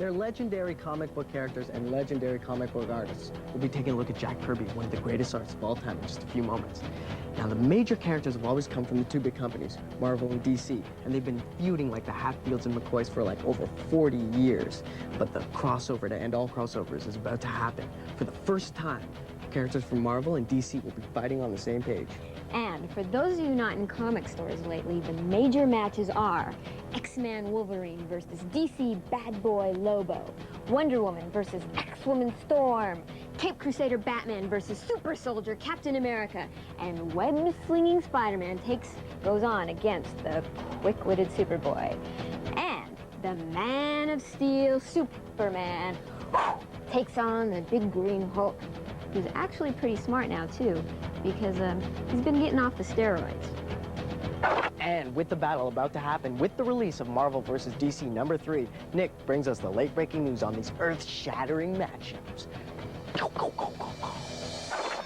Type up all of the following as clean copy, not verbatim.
They're legendary comic book characters and legendary comic book artists. We'll be taking a look at Jack Kirby, one of the greatest artists of all time, in just a few moments. Now, the major characters have always come from the two big companies, Marvel and DC, and they've been feuding like the Hatfields and McCoys for like over 40 years. But the crossover to end all crossovers is about to happen. For the first time, characters from Marvel and DC will be fighting on the same page. And for those of you not in comic stores lately, the major matches are X-Man Wolverine versus DC Bad Boy Lobo, Wonder Woman versus X-Woman Storm, Cape Crusader Batman versus Super Soldier Captain America, and web-slinging Spider-Man goes on against the quick-witted Superboy. And the Man of Steel Superman takes on the big green Hulk, who's actually pretty smart now, too, because he's been getting off the steroids. And with the battle about to happen, with the release of Marvel vs. DC #3, Nick brings us the late-breaking news on these earth-shattering matchups.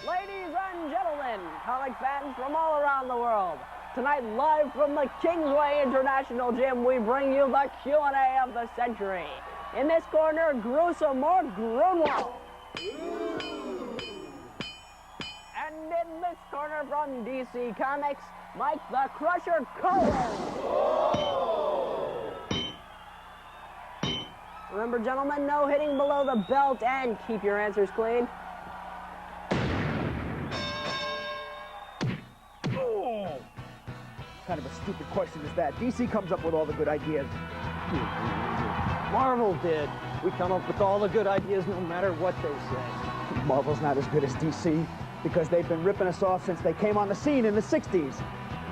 Ladies and gentlemen, comic fans from all around the world, tonight live from the Kingsway International Gym, we bring you the Q&A of the century. In this corner, gruesome or Gruenwald. And in this corner from DC Comics, Mike the Crusher Carlin. Remember, gentlemen, no hitting below the belt, and keep your answers clean. Oh! What kind of a stupid question is that? DC comes up with all the good ideas. Marvel did. We come up with all the good ideas no matter what they say. Marvel's not as good as DC because they've been ripping us off since they came on the scene in the 60s.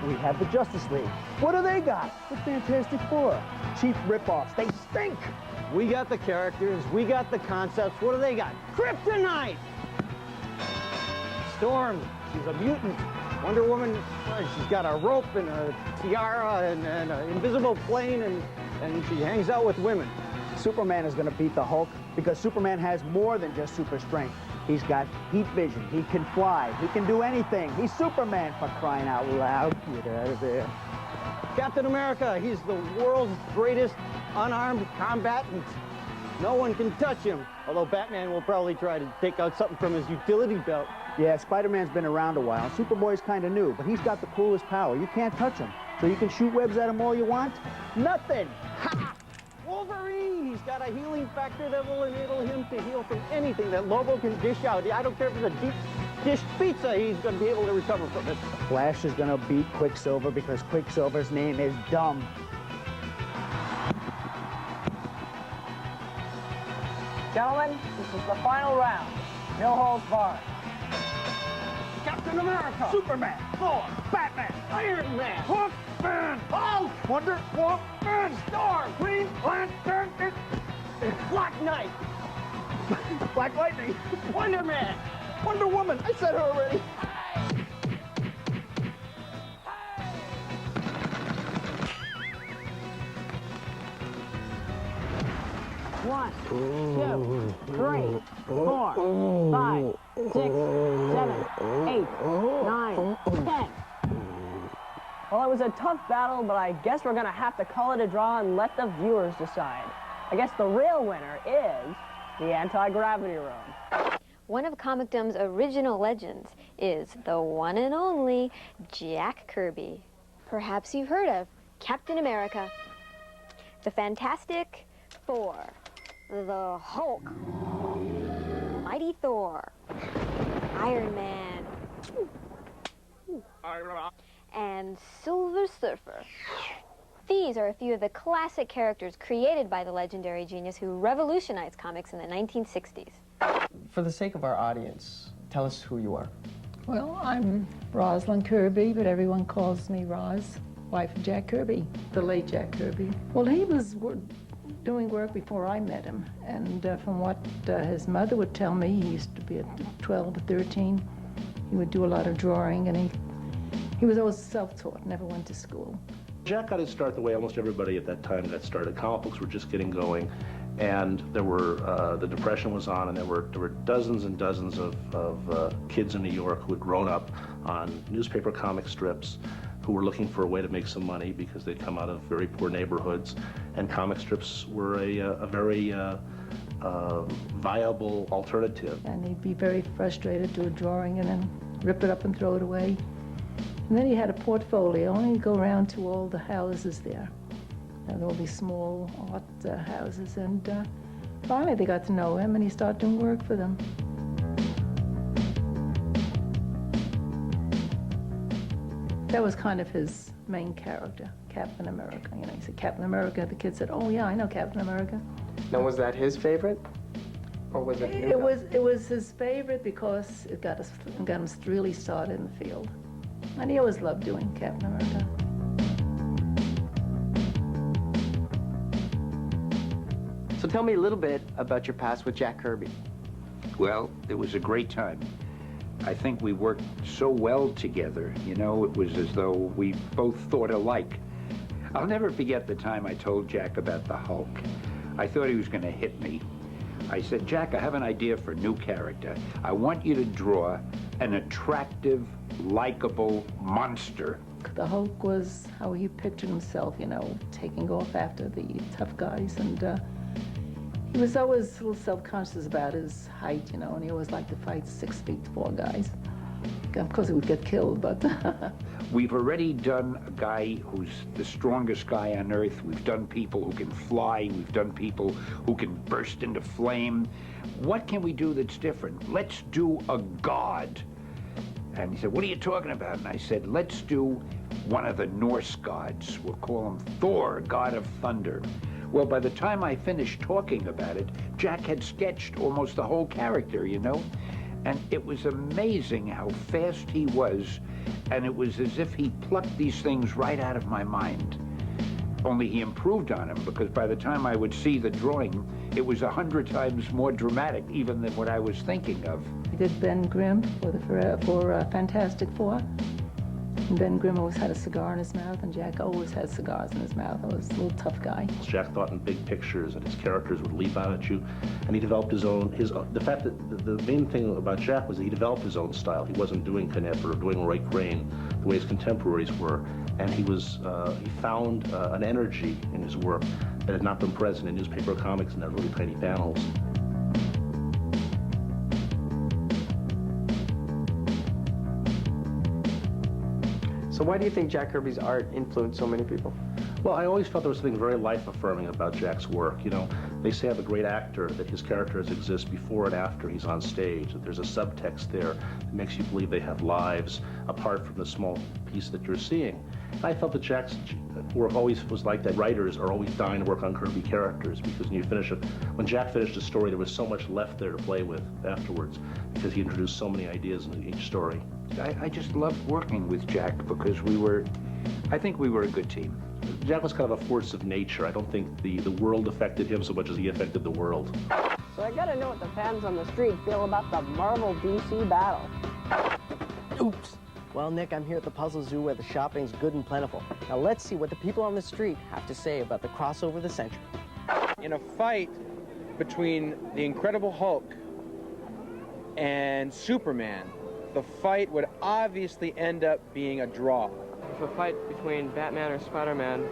We have the Justice League. What do they got? The Fantastic Four. Cheap rip-offs. They stink. We got the characters. We got the concepts. What do they got? Kryptonite! Storm, she's a mutant. Wonder Woman, she's got a rope and a tiara and an invisible plane, and she hangs out with women. Superman is going to beat the Hulk because Superman has more than just super strength. He's got heat vision. He can fly. He can do anything. He's Superman, for crying out loud. Get out of there. Captain America, he's the world's greatest unarmed combatant. No one can touch him, although Batman will probably try to take out something from his utility belt. Yeah, Spider-Man's been around a while. Superboy's kind of new, but he's got the coolest power. You can't touch him. So you can shoot webs at him all you want? Nothing! Ha! Wolverine! He's got a healing factor that will enable him to heal from anything that Lobo can dish out. I don't care if it's a deep dish pizza, he's going to be able to recover from it. Flash is going to beat Quicksilver because Quicksilver's name is dumb. Gentlemen, this is the final round. No holds barred. Captain America! Superman! Thor! Batman! Iron Man! Hulkman! Hulk! Wonder Woman! Storm! Green Lantern! Black Knight! Black Lightning! Wonder Man! Wonder Woman! I said her already! One, 2, 3, 4, 5, 6, 7, 8, 9, 10. Well, it was a tough battle, but I guess we're gonna have to call it a draw and let the viewers decide. I guess the real winner is the anti-gravity room. One of Comicdom's original legends is the one and only Jack Kirby. Perhaps you've heard of Captain America, the Fantastic Four, the Hulk, Mighty Thor, Iron Man, and Silver Surfer. These are a few of the classic characters created by the legendary genius who revolutionized comics in the 1960s. For the sake of our audience, tell us who you are. Well, I'm Rosalind Kirby, but everyone calls me Roz, wife of Jack Kirby, the late Jack Kirby. Well, he was doing work before I met him, and from what his mother would tell me, he used to be at 12 or 13. He would do a lot of drawing, and he was always self-taught, never went to school. Jack got his start the way almost everybody at that time got started. Comic books were just getting going, and there were the Depression was on, and there were dozens and dozens of kids in New York who had grown up on newspaper comic strips, who were looking for a way to make some money because they'd come out of very poor neighborhoods, and comic strips were a very viable alternative. And he'd be very frustrated, do a drawing and then rip it up and throw it away. And then he had a portfolio, and he'd go around to all the houses there, and all these small art houses, and finally they got to know him, and he started doing work for them. That was kind of his main character, Captain America. You know, he said, Captain America. The kid said, oh yeah, I know Captain America. Now, was that his favorite? Or was it It was his favorite because it got him really started in the field. And he always loved doing Captain America. So tell me a little bit about your past with Jack Kirby. Well, it was a great time. I think we worked so well together, you know, it was as though we both thought alike. I'll never forget the time I told Jack about the Hulk. I thought he was going to hit me. I said, Jack, I have an idea for a new character. I want you to draw an attractive, likable monster. The Hulk was how he pictured himself, you know, taking off after the tough guys, and he was always a little self-conscious about his height, you know, and he always liked to fight 6'4" guys. Of course, he would get killed, but... We've already done a guy who's the strongest guy on Earth. We've done people who can fly. We've done people who can burst into flame. What can we do that's different? Let's do a god. And he said, what are you talking about? And I said, let's do one of the Norse gods. We'll call him Thor, god of thunder. Well, by the time I finished talking about it, Jack had sketched almost the whole character, you know? And it was amazing how fast he was, and it was as if he plucked these things right out of my mind. Only he improved on them, because by the time I would see the drawing, it was 100 times more dramatic even than what I was thinking of. He did Ben Grimm for Fantastic Four. And Ben Grimm always had a cigar in his mouth, and Jack always had cigars in his mouth. He was a little tough guy. Jack thought in big pictures, and his characters would leap out at you, and he developed his own. The fact that the main thing about Jack was that he developed his own style. He wasn't doing Knepp or doing Roy Crane the way his contemporaries were, and he found an energy in his work that had not been present in newspaper comics in their really tiny panels. So why do you think Jack Kirby's art influenced so many people? Well, I always felt there was something very life-affirming about Jack's work. You know, they say of a great actor that his characters exist before and after he's on stage, that there's a subtext there that makes you believe they have lives apart from the small piece that you're seeing. And I felt that Jack's work always was like that. Writers are always dying to work on Kirby characters, because when Jack finished a story, there was so much left there to play with afterwards, because he introduced so many ideas into each story. I just loved working with Jack because I think we were a good team. Jack was kind of a force of nature. I don't think the world affected him so much as he affected the world. So I gotta know what the fans on the street feel about the Marvel DC battle. Oops. Well, Nick, I'm here at the Puzzle Zoo where the shopping's good and plentiful. Now let's see what the people on the street have to say about the crossover of the century. In a fight between the Incredible Hulk and Superman, the fight would obviously end up being a draw. If a fight between Batman or Spider-Man,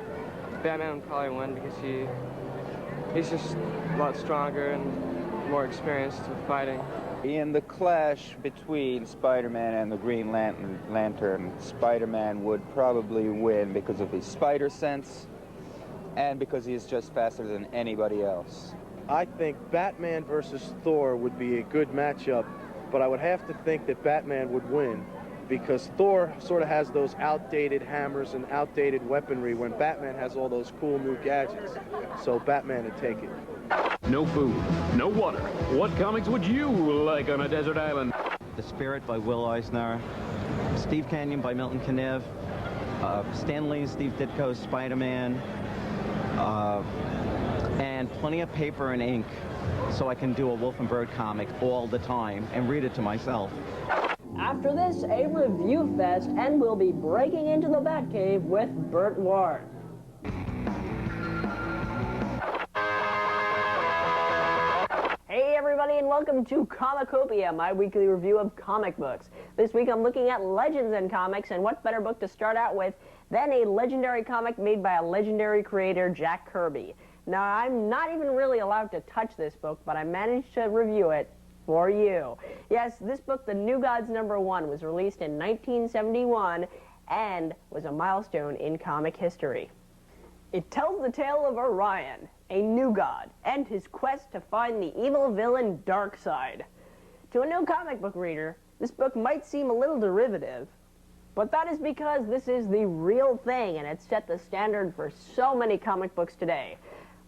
Batman would probably win because he's just a lot stronger and more experienced with fighting. In the clash between Spider-Man and the Green Lantern, Spider-Man would probably win because of his spider sense and because he is just faster than anybody else. I think Batman versus Thor would be a good matchup, but I would have to think that Batman would win because Thor sort of has those outdated hammers and outdated weaponry when Batman has all those cool new gadgets. So Batman would take it. No food, no water. What comics would you like on a desert island? The Spirit by Will Eisner, Steve Canyon by Milton Caniff, Stan Lee and Steve Ditko's Spider-Man, and plenty of paper and ink so I can do a Wolf and Bird comic all the time and read it to myself. After this, a review fest, and we'll be breaking into the Batcave with Burt Ward. Hey everybody, and welcome to Comicopia, my weekly review of comic books. This week I'm looking at legends in comics, and what better book to start out with than a legendary comic made by a legendary creator, Jack Kirby. Now, I'm not even really allowed to touch this book, but I managed to review it for you. Yes, this book, The New Gods #1, was released in 1971 and was a milestone in comic history. It tells the tale of Orion, a new god, and his quest to find the evil villain Darkseid. To a new comic book reader, this book might seem a little derivative, but that is because this is the real thing, and it set the standard for so many comic books today.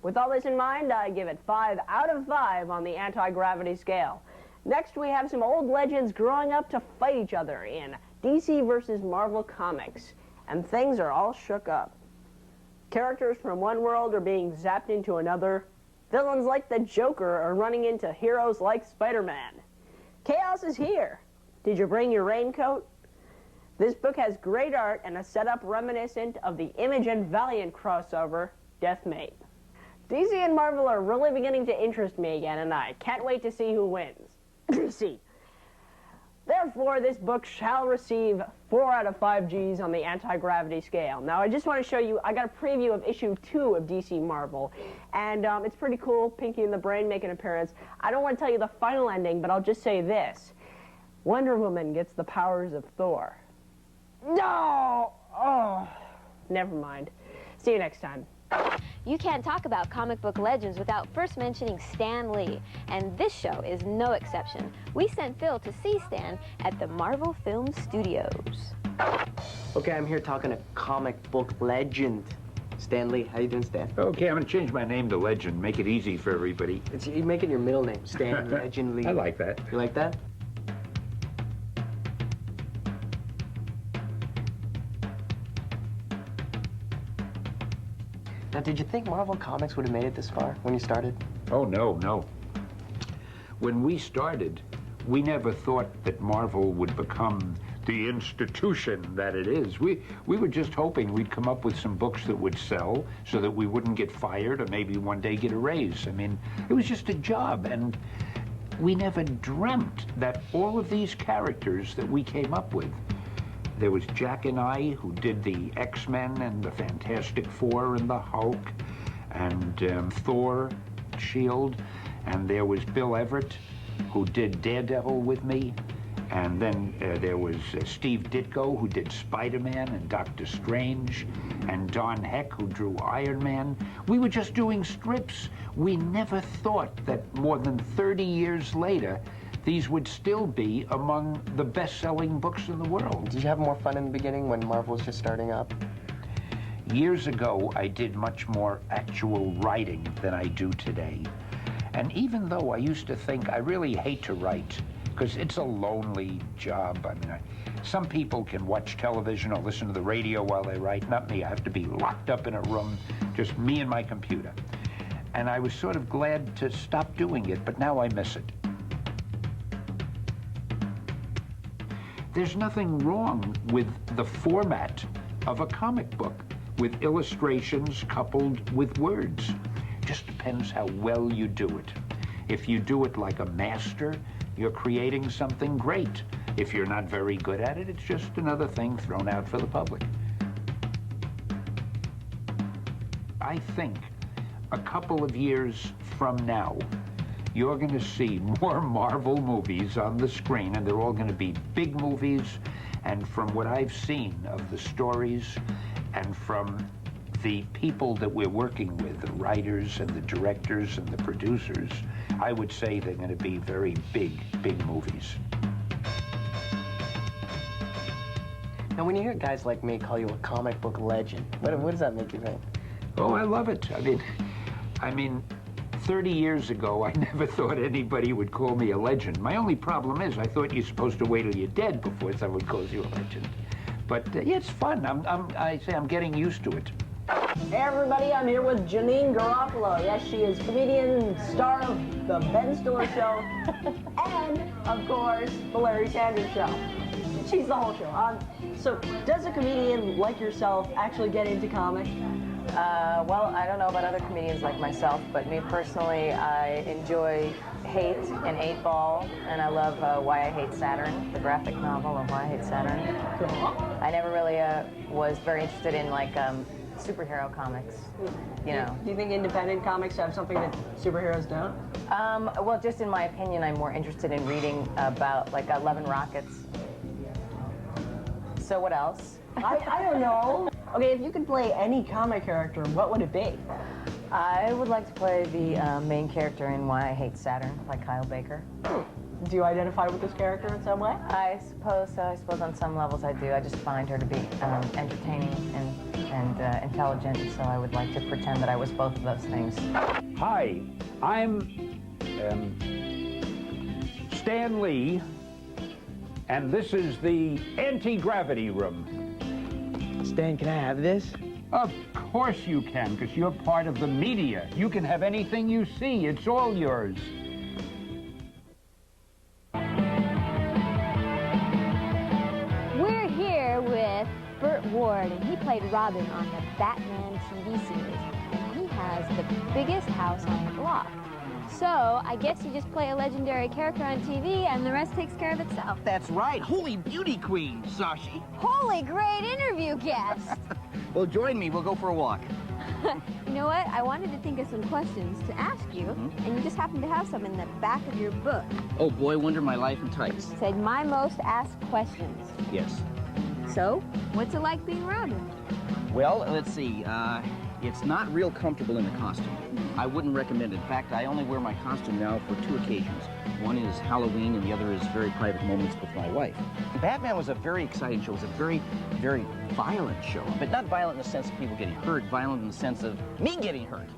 With all this in mind, I give it 5 out of 5 on the anti-gravity scale. Next, we have some old legends growing up to fight each other in DC versus Marvel Comics, and things are all shook up. Characters from one world are being zapped into another. Villains like the Joker are running into heroes like Spider-Man. Chaos is here. Did you bring your raincoat? This book has great art and a setup reminiscent of the Image and Valiant crossover, Deathmate. DC and Marvel are really beginning to interest me again, and I can't wait to see who wins. DC. Therefore, this book shall receive 4 out of 5 Gs on the anti-gravity scale. Now, I just want to show you, I got a preview of issue 2 of DC Marvel, and it's pretty cool. Pinky and the Brain make an appearance. I don't want to tell you the final ending, but I'll just say this. Wonder Woman gets the powers of Thor. No! Oh, never mind. See you next time. You can't talk about comic book legends without first mentioning Stan Lee, and this show is no exception. We sent Phil to see Stan at the Marvel Film Studios. Okay, I'm here talking to comic book legend. Stan Lee. How you doing, Stan? Okay, I'm going to change my name to Legend. Make it easy for everybody. You make it your middle name, Stan Legend Lee. I like that. You like that? Now, did you think Marvel Comics would have made it this far when you started? Oh, no. When we started, we never thought that Marvel would become the institution that it is. We were just hoping we'd come up with some books that would sell so that we wouldn't get fired or maybe one day get a raise. I mean, it was just a job, and we never dreamt that all of these characters that we came up with. There was Jack and I, who did the X-Men and the Fantastic Four and the Hulk, and Thor, Shield, and there was Bill Everett, who did Daredevil with me, and then there was Steve Ditko, who did Spider-Man and Doctor Strange, and Don Heck, who drew Iron Man. We were just doing strips. We never thought that more than 30 years later, these would still be among the best-selling books in the world. Did you have more fun in the beginning when Marvel was just starting up? Years ago, I did much more actual writing than I do today. And even though I used to think I really hate to write, because it's a lonely job. I mean, some people can watch television or listen to the radio while they write. Not me. I have to be locked up in a room, just me and my computer. And I was sort of glad to stop doing it, but now I miss it. There's nothing wrong with the format of a comic book, with illustrations coupled with words. Just depends how well you do it. If you do it like a master, you're creating something great. If you're not very good at it, it's just another thing thrown out for the public. I think a couple of years from now, you're going to see more Marvel movies on the screen, and they're all going to be big movies. And from what I've seen of the stories and from the people that we're working with, the writers and the directors and the producers, I would say they're going to be very big movies. Now, when you hear guys like me call you a comic book legend, what does that make you think? Oh, I love it. I mean, 30 years ago, I never thought anybody would call me a legend. My only problem is I thought you're supposed to wait till you're dead before someone calls you a legend. But yeah, it's fun. I'm getting used to it. Hey everybody, I'm here with Janeane Garofalo. Yes, she is comedian, star of the Ben Stiller Show, and of course, the Larry Sanders Show. She's the whole show. So, does a comedian like yourself actually get into comics? Well, I don't know about other comedians like myself, but me personally, I enjoy Hate and 8 Ball, and I love Why I Hate Saturn, the graphic novel of Why I Hate Saturn. I never really was very interested in like superhero comics, you know. Do you think independent comics have something that superheroes don't? Well, just in my opinion, I'm more interested in reading about like Love and Rockets. So what else? I don't know. Okay, if you could play any comic character, what would it be? I would like to play the main character in Why I Hate Saturn, like Kyle Baker. Do you identify with this character in some way? I suppose so. I suppose on some levels I do. I just find her to be entertaining and intelligent, so I would like to pretend that I was both of those things. Hi, I'm Stan Lee, and this is the anti-gravity room. Stan, can I have this? Of course you can, because you're part of the media. You can have anything you see. It's all yours. We're here with Burt Ward, and he played Robin on the Batman TV series. And he has the biggest house on the block. So, I guess you just play a legendary character on TV, and the rest takes care of itself. That's right. Holy beauty queen, Shashi. Holy great interview guest! Well, join me. We'll go for a walk. You know what? I wanted to think of some questions to ask you, and you just happen to have some in the back of your book. Oh, boy, wonder my life in tights. It said, my most asked questions. Yes. So, what's it like being Robin? Well, let's see. It's not real comfortable in the costume. I wouldn't recommend it. In fact, I only wear my costume now for 2 occasions. One is Halloween, and the other is very private moments with my wife. Batman was a very exciting show. It was a very, very violent show. But not violent in the sense of people getting hurt, violent in the sense of me getting hurt.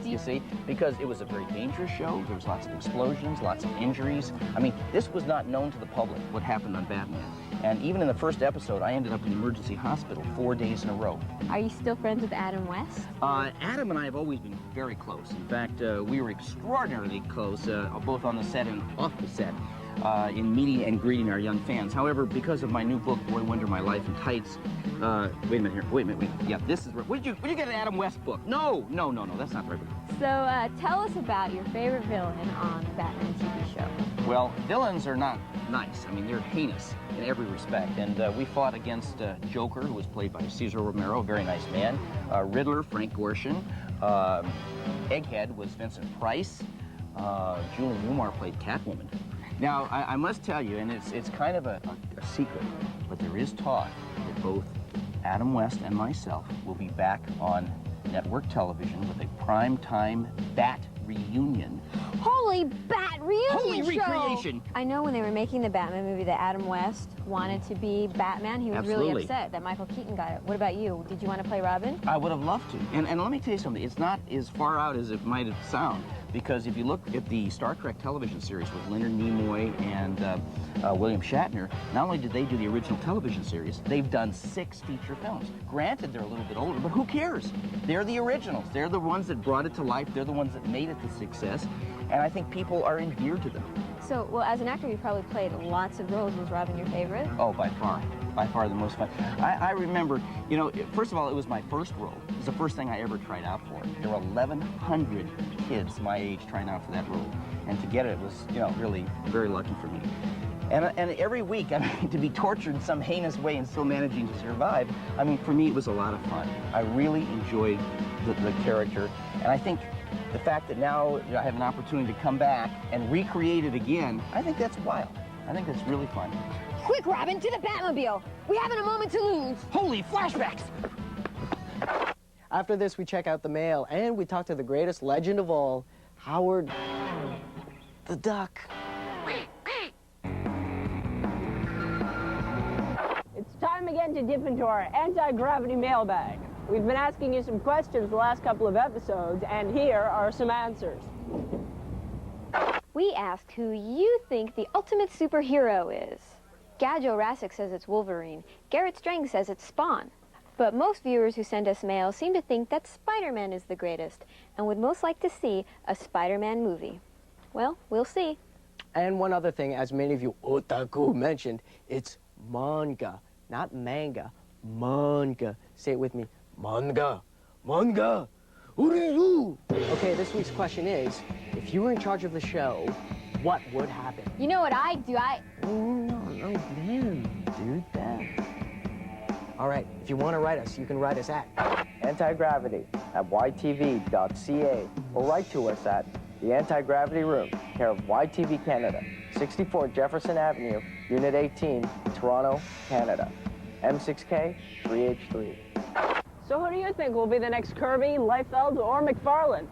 You see? Because it was a very dangerous show. There was lots of explosions, lots of injuries. I mean, this was not known to the public, what happened on Batman. And even in the first episode, I ended up in the emergency hospital 4 days in a row. Are you still friends with Adam West? Adam and I have always been very close. In fact, we were extraordinarily close, both on the set and off the set, in meeting and greeting our young fans. However, because of my new book, Boy Wonder My Life in Tights, wait a minute here, wait a minute, yeah, this is, where did you get an Adam West book? No, that's not right. So, tell us about your favorite villain on the Batman TV show. Well, villains are not nice. I mean, they're heinous in every respect. And we fought against Joker, who was played by Cesar Romero, a very nice man. Riddler, Frank Gorshin. Egghead was Vincent Price. Julie Newmar played Catwoman. Now, I must tell you, and it's kind of a secret, but there is talk that both Adam West and myself will be back on network television with a primetime Bat reunion. Holy Bat reunion Holy show! recreation! I know when they were making the Batman movie that Adam West wanted to be Batman. He was really upset that Michael Keaton got it. What about you? Did you want to play Robin? I would have loved to. And let me tell you something. It's not as far out as it might sound. Because if you look at the Star Trek television series with Leonard Nimoy and William Shatner, not only did they do the original television series, they've done 6 feature films. Granted, they're a little bit older, but who cares? They're the originals. They're the ones that brought it to life. They're the ones that made it to success. And I think people are endeared to them. So, well, as an actor, you probably played lots of roles. Was Robin your favorite? Oh, by far. By far the most fun. I remember, you know, first of all, it was my first role. It was the first thing I ever tried out for. There were 1,100 kids my age trying out for that role. And to get it was, you know, really very lucky for me. And every week, I mean, to be tortured in some heinous way and still managing to survive, I mean, for me, it was a lot of fun. I really enjoyed the character. And I think the fact that now I have an opportunity to come back and recreate it again, I think that's wild. I think that's really fun. Quick, Robin, to the Batmobile! We haven't a moment to lose! Holy flashbacks! After this, we check out the mail, and we talk to the greatest legend of all, Howard the Duck. It's time again to dip into our anti-gravity mailbag. We've been asking you some questions the last couple of episodes, and here are some answers. We asked who you think the ultimate superhero is. Gadjo Rassic says it's Wolverine. Garrett Strang says it's Spawn. But most viewers who send us mail seem to think that Spider-Man is the greatest and would most like to see a Spider-Man movie. Well, we'll see. And one other thing, as many of you otaku mentioned, it's manga, not manga, manga. Say it with me, manga, Manga. Okay, this week's question is, if you were in charge of the show, what would happen? You know what I'd do? No, dude, All right, if you want to write us, you can write us at antigravity@ytv.ca or write to us at the Anti-Gravity Room, care of YTV Canada, 64 Jefferson Avenue, Unit 18, Toronto, Canada. M6K 3H3. So who do you think will be the next Kirby, Liefeld, or McFarlane?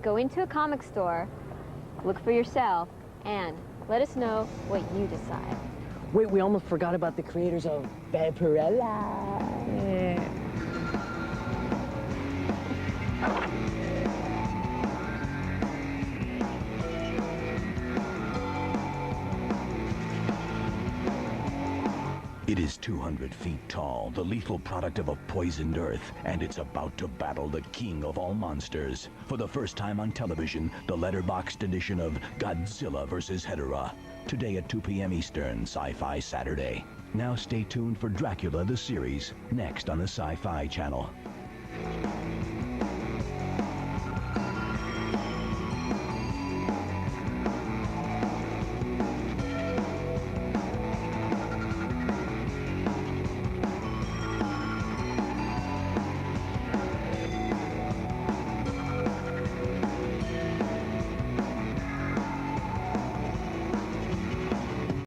Go into a comic store, look for yourself, and let us know what you decide. Wait, we almost forgot about the creators of Vampirella. It is 200 feet tall, the lethal product of a poisoned earth, and it's about to battle the king of all monsters. For the first time on television, the letterboxed edition of Godzilla vs. Hedorah. Today at 2 p.m. Eastern, Sci-Fi Saturday. Now stay tuned for Dracula the series, next on the Sci-Fi Channel.